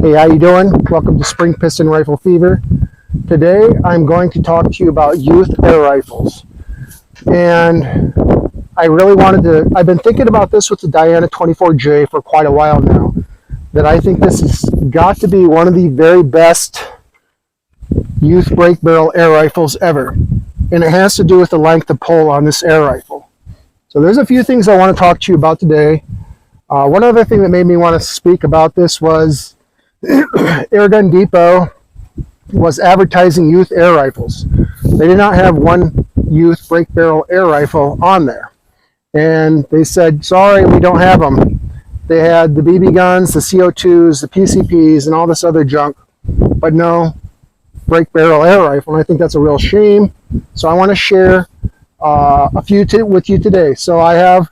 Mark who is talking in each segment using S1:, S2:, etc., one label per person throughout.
S1: Hey, how you doing? Welcome to Spring Piston Rifle Fever. Today I'm going to talk to you about youth air rifles. And I really wanted to, I've been thinking about this with the Diana 24J for quite a while now, that I think this has got to be one of the very best youth break barrel air rifles ever. And it has to do with the length of pull on this air rifle. So there's a few things I want to talk to you about today. One other thing that made me want to speak about this was Airgun Depot was advertising youth air rifles. They did not have one youth break barrel air rifle on there. And they said, sorry, we don't have them. They had the BB guns, the CO2s, the PCPs, and all this other junk, but no break barrel air rifle. And I think that's a real shame. So I want to share a few with you today. So I have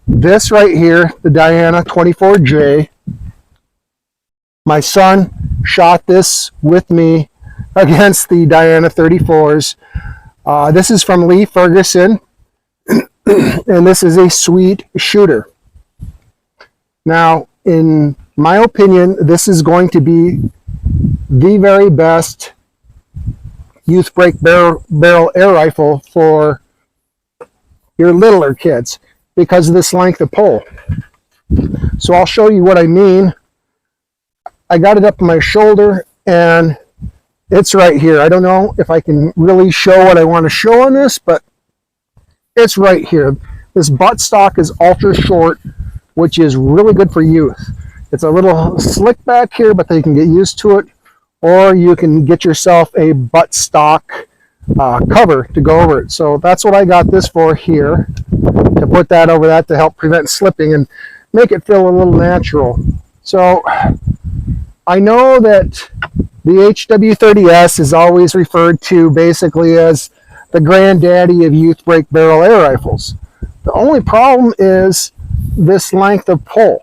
S1: this right here, the Diana 24J. My son shot this with me against the Diana 34s. This is from Lee Ferguson, and this is a sweet shooter. Now, in my opinion, this is going to be the very best youth break barrel air rifle for your littler kids because of this length of pull. So I'll show you what I mean. I got it up my shoulder and it's right here. I don't know if I can really show what I want to show on this, but it's right here. This buttstock is ultra short, which is really good for youth. It's a little slick back here, but they can get used to it. Or you can get yourself a buttstock cover to go over it. So that's what I got this for here, to put that over that to help prevent slipping and make it feel a little natural. So I know that the HW30s is always referred to basically as the granddaddy of youth break barrel air rifles. The only problem is this length of pull.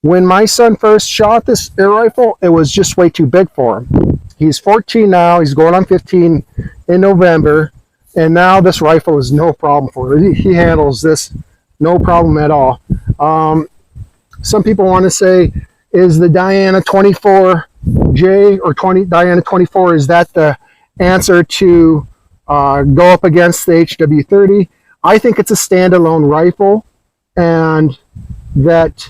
S1: When my son first shot this air rifle, it was just way too big for him. He's 14 now, he's going on 15 in November, and now this rifle is no problem for him. He handles this no problem at all. Some people want to say, is the Diana 24J or Diana 24, is that the answer to go up against the HW30? I think it's a standalone rifle, and that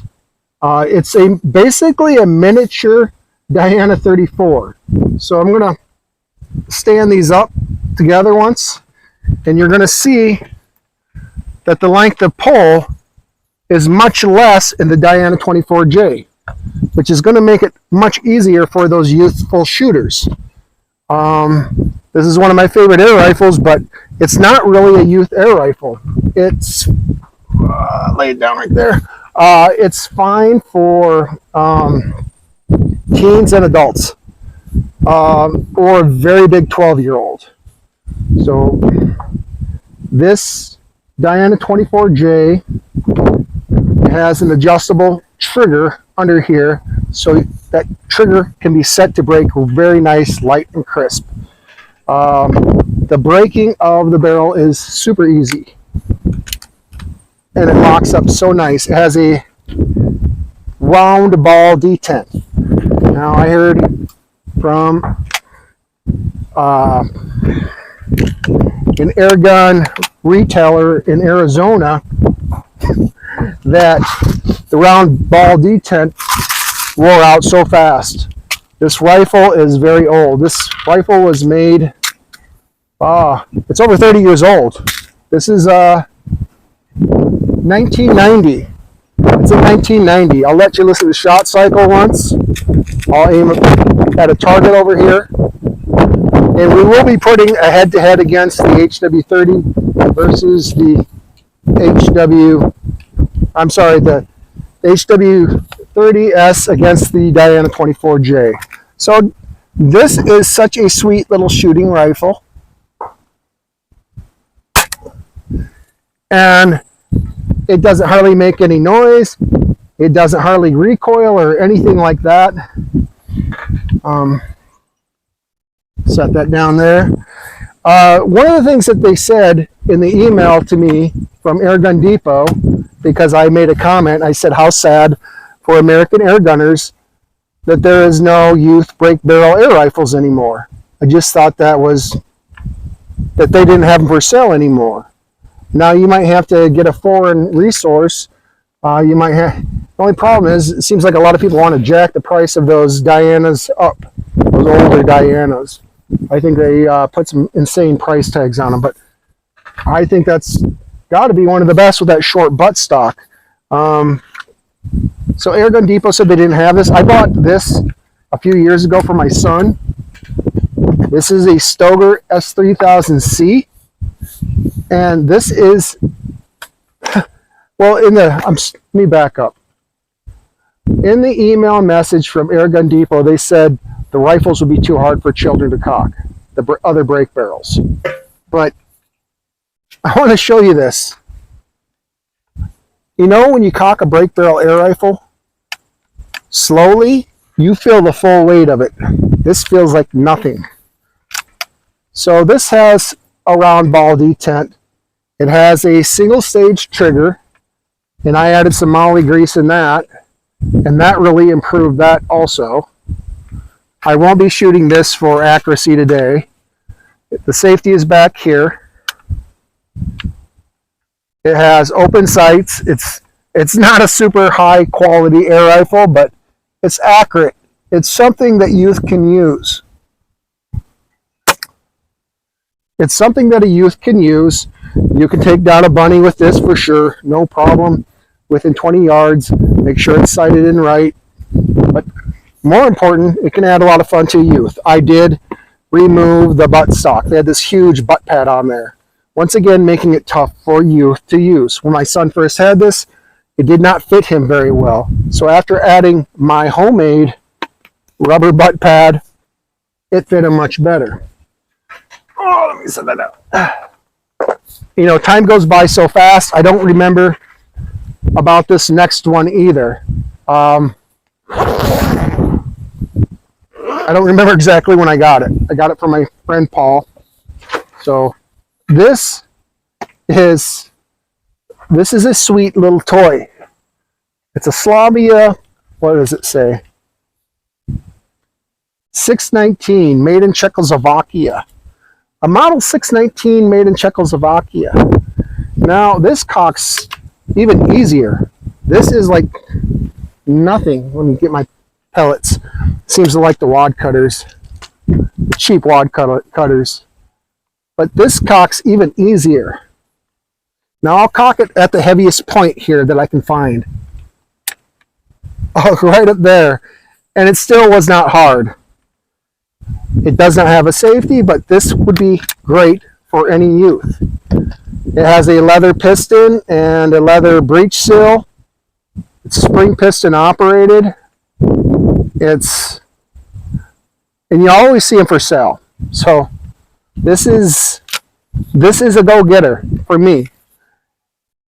S1: it's basically a miniature Diana 34. So I'm going to stand these up together once, and you're going to see that the length of pull is much less in the Diana 24J, which is going to make it much easier for those youthful shooters. This is one of my favorite air rifles, but it's not really a youth air rifle. It's laid down right there. It's fine for teens and adults, or a very big 12-year-old. So this Diana 24J has an adjustable trigger under here, so that trigger can be set to break very nice, light and crisp. The breaking of the barrel is super easy, and it locks up so nice. It has a round ball detent. Now I heard from an air gun retailer in Arizona that the round ball detent wore out so fast. This rifle is very old. This rifle was made, it's over 30 years old. This is 1990. It's in 1990. I'll let you listen to the shot cycle once. I'll aim at a target over here. And we will be putting a head-to-head against the HW30 versus the the HW30s against the Diana 24J. So this is such a sweet little shooting rifle. And it doesn't hardly make any noise. It doesn't hardly recoil or anything like that. Set that down there. One of the things that they said in the email to me from Airgun Depot, because I made a comment, I said how sad for American air gunners that there is no youth break barrel air rifles anymore. I just thought that they didn't have them for sale anymore. Now you might have to get a foreign resource. You might have. The only problem is, it seems like a lot of people want to jack the price of those Dianas up, those older Dianas. I think they put some insane price tags on them, but I think that's got to be one of the best with that short buttstock. So Airgun Depot said they didn't have this. I bought this a few years ago for my son. This is a Stoeger S3000C, and this is, well, let me back up. In the email message from Airgun Depot, they said the rifles would be too hard for children to cock, the other break barrels. But I want to show you this. You know, when you cock a break barrel air rifle, slowly, you feel the full weight of it. This feels like nothing. So this has a round ball detent. It has a single stage trigger, and I added some moly grease in that, and that really improved that also. I won't be shooting this for accuracy today. The safety is back here. It has open sights. It's not a super high quality air rifle, but it's accurate. It's something that youth can use. It's something that a youth can use. You can take down a bunny with this for sure, no problem. Within 20 yards, make sure it's sighted in right. But more important, it can add a lot of fun to youth. I did remove the buttstock. They had this huge butt pad on there. Once again, making it tough for youth to use. When my son first had this, it did not fit him very well. So after adding my homemade rubber butt pad, it fit him much better. Oh, let me set that out. You know, time goes by so fast. I don't remember about this next one either. I don't remember exactly when I got it. I got it from my friend Paul. So this is a sweet little toy. It's a Slavia, what does it say? 619, made in Czechoslovakia. A model 619 made in Czechoslovakia. Now this cocks even easier. This is like nothing. Let me get my pellets. Seems to like the wad cutters, the cheap wad cutters. But this cocks even easier. Now I'll cock it at the heaviest point here that I can find. Oh, right up there. And it still was not hard. It does not have a safety, but this would be great for any youth. It has a leather piston and a leather breech seal. It's spring piston operated. And you always see them for sale. So this is a go-getter for me.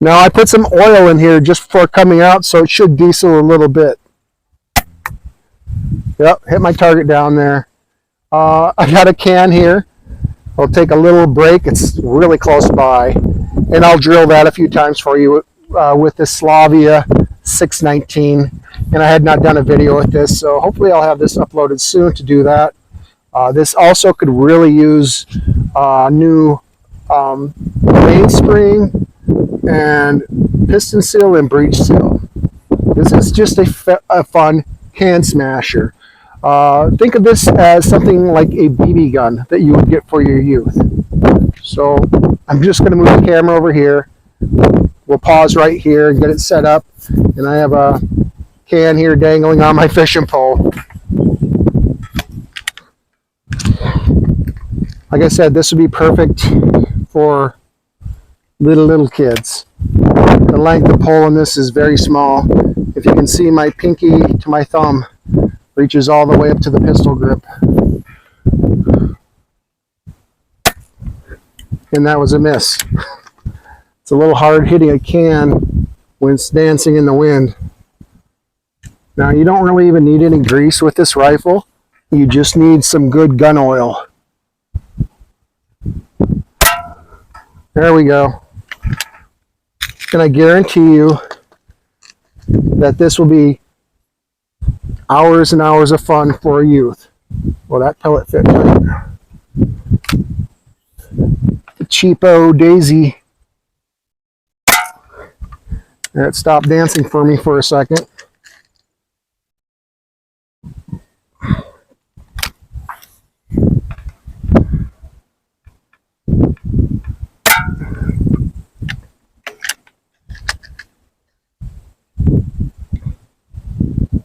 S1: Now I put some oil in here just before coming out, so it should diesel a little bit. Yep, hit my target down there. I got a can here. I'll take a little break. It's really close by, and I'll drill that a few times for you with this Slavia 619. And I had not done a video with this, so hopefully I'll have this uploaded soon to do that. This also could really use new mainspring and piston seal and breech seal. This is just a fun can smasher. Think of this as something like a BB gun that you would get for your youth. So I'm just going to move the camera over here. We'll pause right here and get it set up. And I have a can here dangling on my fishing pole. Like I said, this would be perfect for little kids. The length of pole on this is very small. If you can see, my pinky to my thumb reaches all the way up to the pistol grip. And that was a miss. It's a little hard hitting a can when it's dancing in the wind. Now you don't really even need any grease with this rifle. You just need some good gun oil. There we go. And I guarantee you that this will be hours and hours of fun for a youth. Well, that pellet fit tight. The cheapo Daisy. And it stopped dancing for me for a second.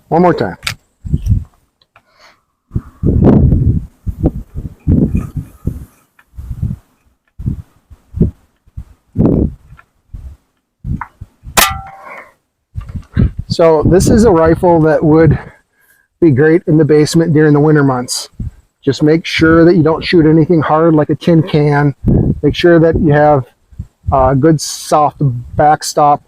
S1: One more time. So this is a rifle that would be great in the basement during the winter months. Just make sure that you don't shoot anything hard like a tin can. Make sure that you have good soft backstop.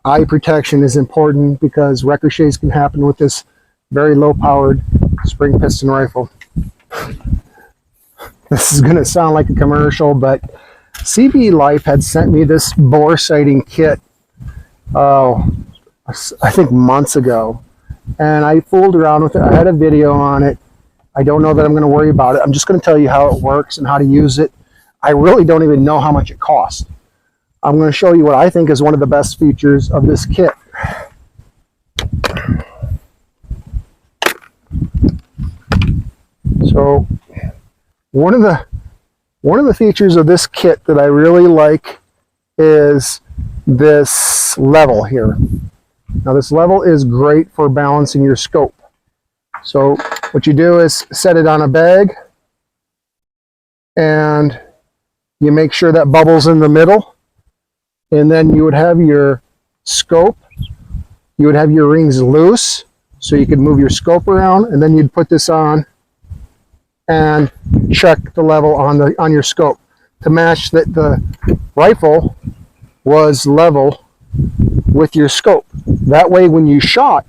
S1: Eye protection is important because ricochets can happen with this very low-powered spring piston rifle. This is going to sound like a commercial, but CB Life had sent me this bore sighting kit, I think months ago, and I fooled around with it. I had a video on it. I don't know that I'm going to worry about it. I'm just going to tell you how it works and how to use it. I really don't even know how much it costs. I'm going to show you what I think is one of the best features of this kit. So one of the features of this kit that I really like is this level here. Now this level is great for balancing your scope. So what you do is set it on a bag and you make sure that bubble's in the middle. And then you would have your scope, you would have your rings loose, so you could move your scope around, and then you'd put this on and check the level on your scope to match that the rifle was level with your scope. That way when you shot,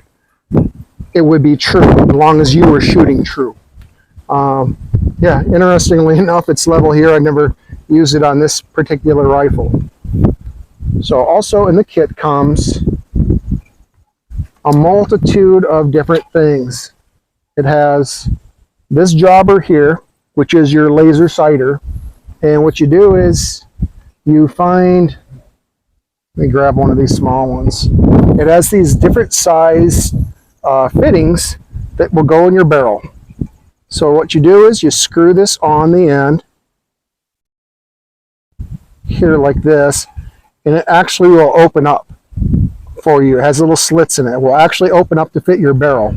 S1: it would be true, as long as you were shooting true. Yeah, interestingly enough, it's level here. I never used it on this particular rifle. So also in the kit comes a multitude of different things. It has this jobber here, which is your laser sighter. And what you do is you find, let me grab one of these small ones. It has these different size fittings that will go in your barrel. So what you do is you screw this on the end here like this, and it actually will open up for you. It has little slits in it. It will actually open up to fit your barrel.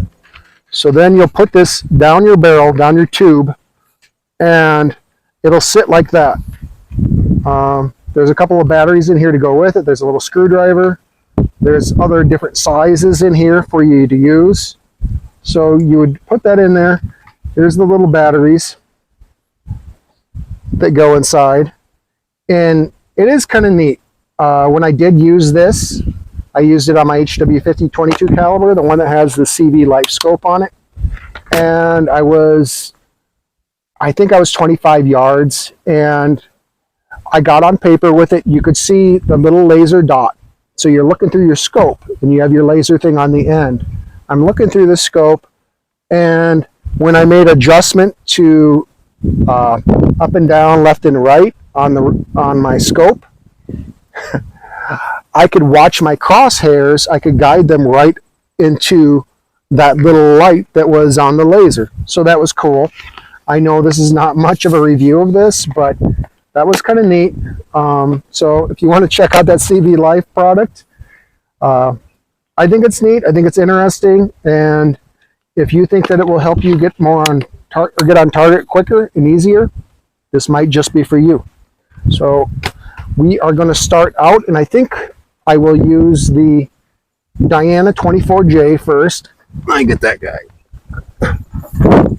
S1: So then you'll put this down your barrel, down your tube, and it'll sit like that. There's a couple of batteries in here to go with it. There's a little screwdriver. There's other different sizes in here for you to use. So you would put that in there. Here's the little batteries that go inside. And it is kind of neat. When I did use this, I used it on my HW50 22 caliber, the one that has the CB Life scope on it. And I think I was 25 yards, and I got on paper with it. You could see the little laser dot. So you're looking through your scope, and you have your laser thing on the end. I'm looking through the scope, and when I made adjustment to up and down, left and right on my scope, I could watch my crosshairs. I could guide them right into that little light that was on the laser. So that was cool. I know this is not much of a review of this, but that was kind of neat. So if you want to check out that CB Life product, I think it's neat. I think it's interesting. And if you think that it will help you get more on get on target quicker and easier, this might just be for you. So we are going to start out, and I think I will use the Diana 24J first. I get that guy.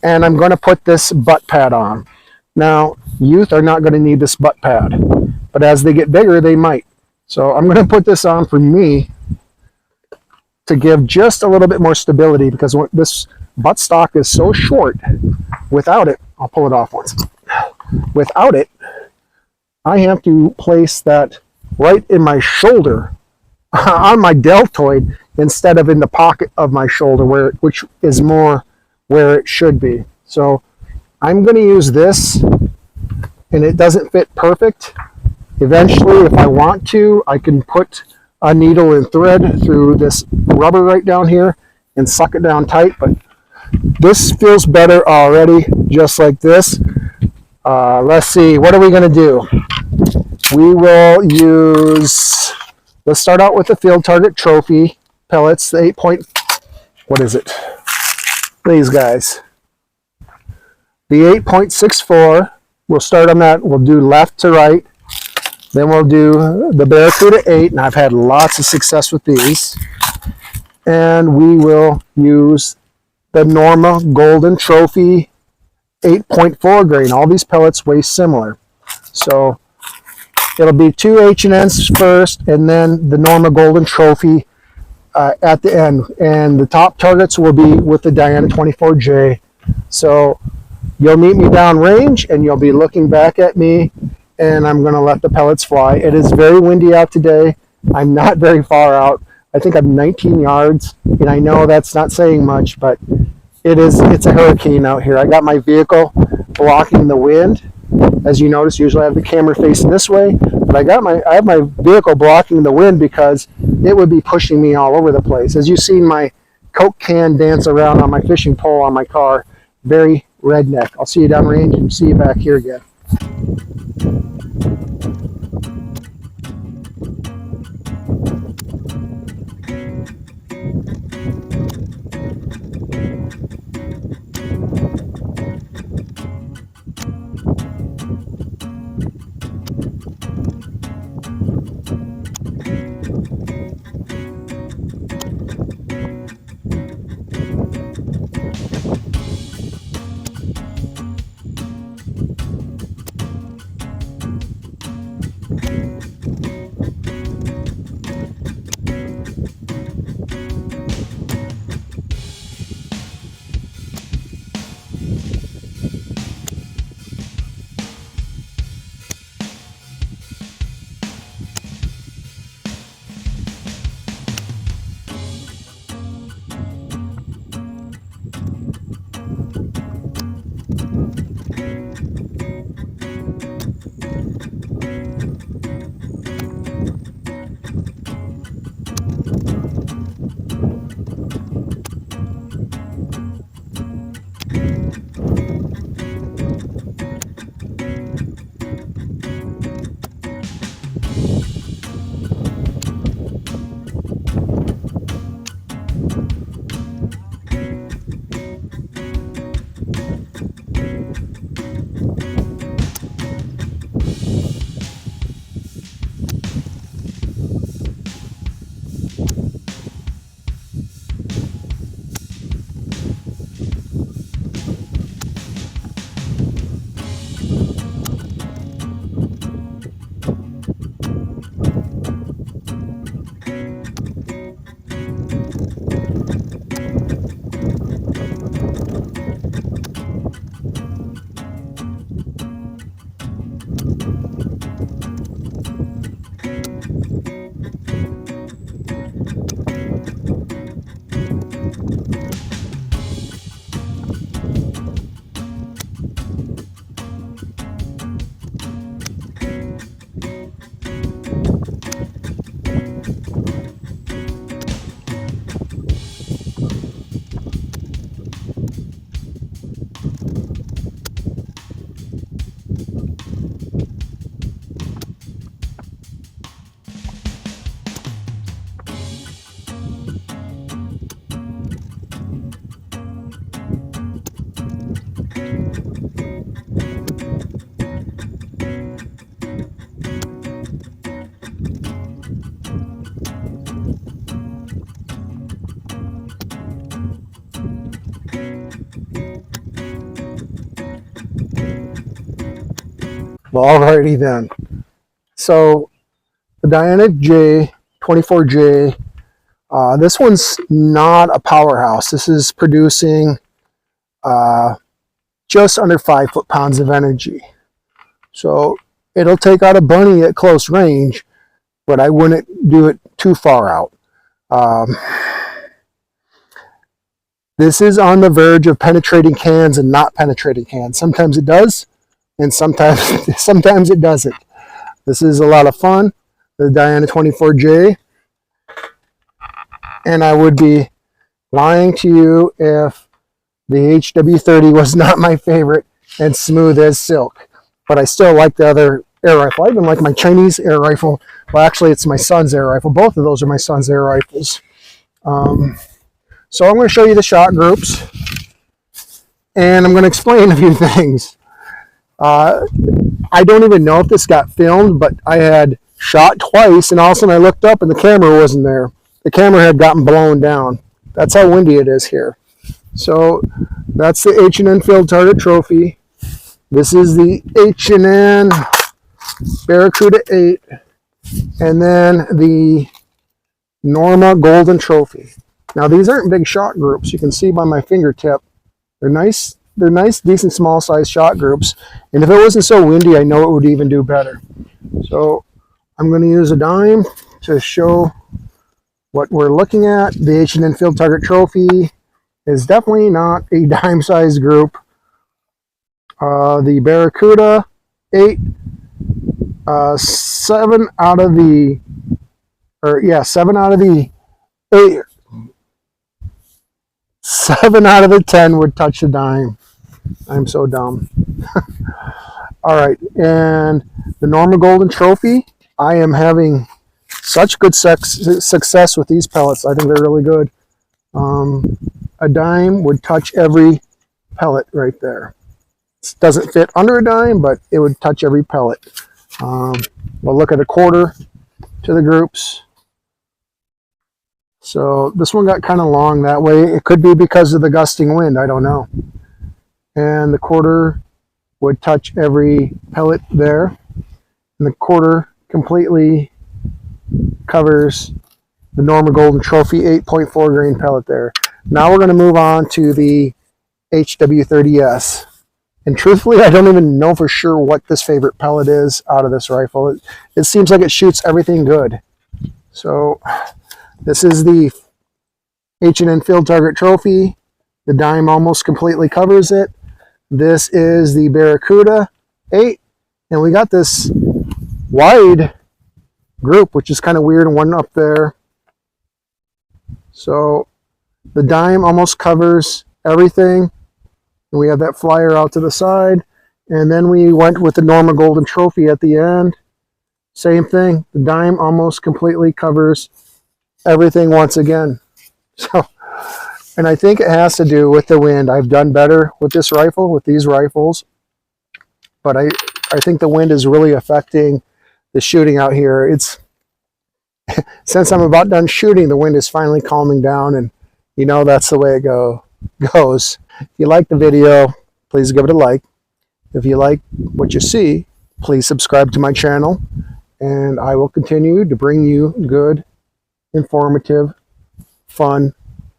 S1: And I'm going to put this butt pad on. Now, youth are not going to need this butt pad, but as they get bigger, they might. So I'm going to put this on for me to give just a little bit more stability, because this butt stock is so short. Without it, I'll pull it off once. Without it, I have to place that right in my shoulder on my deltoid instead of in the pocket of my shoulder, which is more where it should be. So I'm going to use this, and it doesn't fit perfect. Eventually, if I want to, I can put a needle and thread through this rubber right down here and suck it down tight, but this feels better already, just like this. Let's see, what are we going to do? We will use, let's start out with the Field Target Trophy pellets, the 8 point, what is it? These guys. The 8.64, we'll start on that, we'll do left to right. Then we'll do the Barracuda 8, and I've had lots of success with these. And we will use the Norma Golden Trophy 8.4 grain. All these pellets weigh similar. So it'll be 2 H&Ns first, and then the Norma Golden Trophy at the end. And the top targets will be with the Diana 24J. So you'll meet me down range, and you'll be looking back at me, and I'm going to let the pellets fly. It is very windy out today. I'm not very far out. I think I'm 19 yards, and I know that's not saying much, but it's a hurricane out here. I got my vehicle blocking the wind. As you notice, usually I have the camera facing this way, but I have my vehicle blocking the wind because it would be pushing me all over the place. As you've seen my Coke can dance around on my fishing pole on my car, very redneck. I'll see you downrange and see you back here again. Well, alrighty then. So the Diana J 24J, this one's not a powerhouse. This is producing just under 5 foot-pounds of energy. So it'll take out a bunny at close range, but I wouldn't do it too far out. This is on the verge of penetrating cans and not penetrating cans. Sometimes it does, and sometimes it doesn't. This is a lot of fun. The Diana 24J, and I would be lying to you if the HW30 was not my favorite and smooth as silk. But I still like the other air rifle. I even like my Chinese air rifle. Well, actually, it's my son's air rifle. Both of those are my son's air rifles. So I'm going to show you the shot groups, and I'm going to explain a few things. I don't even know if this got filmed, but I had shot twice, and all of a sudden I looked up and the camera wasn't there. The camera had gotten blown down. That's how windy it is here. So that's the H&N Field Target Trophy. This is the H&N Barracuda 8, and then the Norma Golden Trophy. Now these aren't big shot groups. You can see by my fingertip. They're nice, decent small size shot groups. And if it wasn't so windy, I know it would even do better. So I'm going to use a dime to show what we're looking at. The H&N Field Target Trophy is definitely not a dime size group. The Barracuda 8, 7 out of the 8. 7 out of the 10 would touch the dime. I'm so dumb. All right, and the Norma Golden Trophy, I am having such good success with these pellets. I think they're really good. A dime would touch every pellet right there. It doesn't fit under a dime, but it would touch every pellet. We'll look at a quarter to the groups. So this one got kind of long that way. It could be because of the gusting wind. I don't know. And the quarter would touch every pellet there. And the quarter completely covers the Norma Golden Trophy 8.4 grain pellet there. Now we're going to move on to the HW30s. And truthfully, I don't even know for sure what this favorite pellet is out of this rifle. It seems like it shoots everything good. So this is the H&N Field Target Trophy. The dime almost completely covers it. This is the Barracuda 8. And we got this wide group, which is kind of weird, and one up there. So the dime almost covers everything. And we have that flyer out to the side. And then we went with the Norma Golden Trophy at the end. Same thing. The dime almost completely covers everything once again. So, and I think it has to do with the wind. I've done better with this rifle, with these rifles, but I think the wind is really affecting the shooting out here. It's since I'm about done shooting, the wind is finally calming down, and you know that's the way it goes. If you like the video, please give it a like. If you like what you see, please subscribe to my channel, and I will continue to bring you good, informative, fun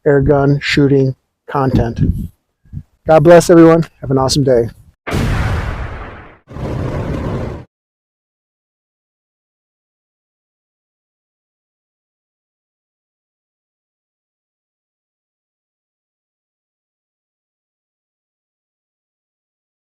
S1: airgun shooting content. God bless everyone. Have an awesome day.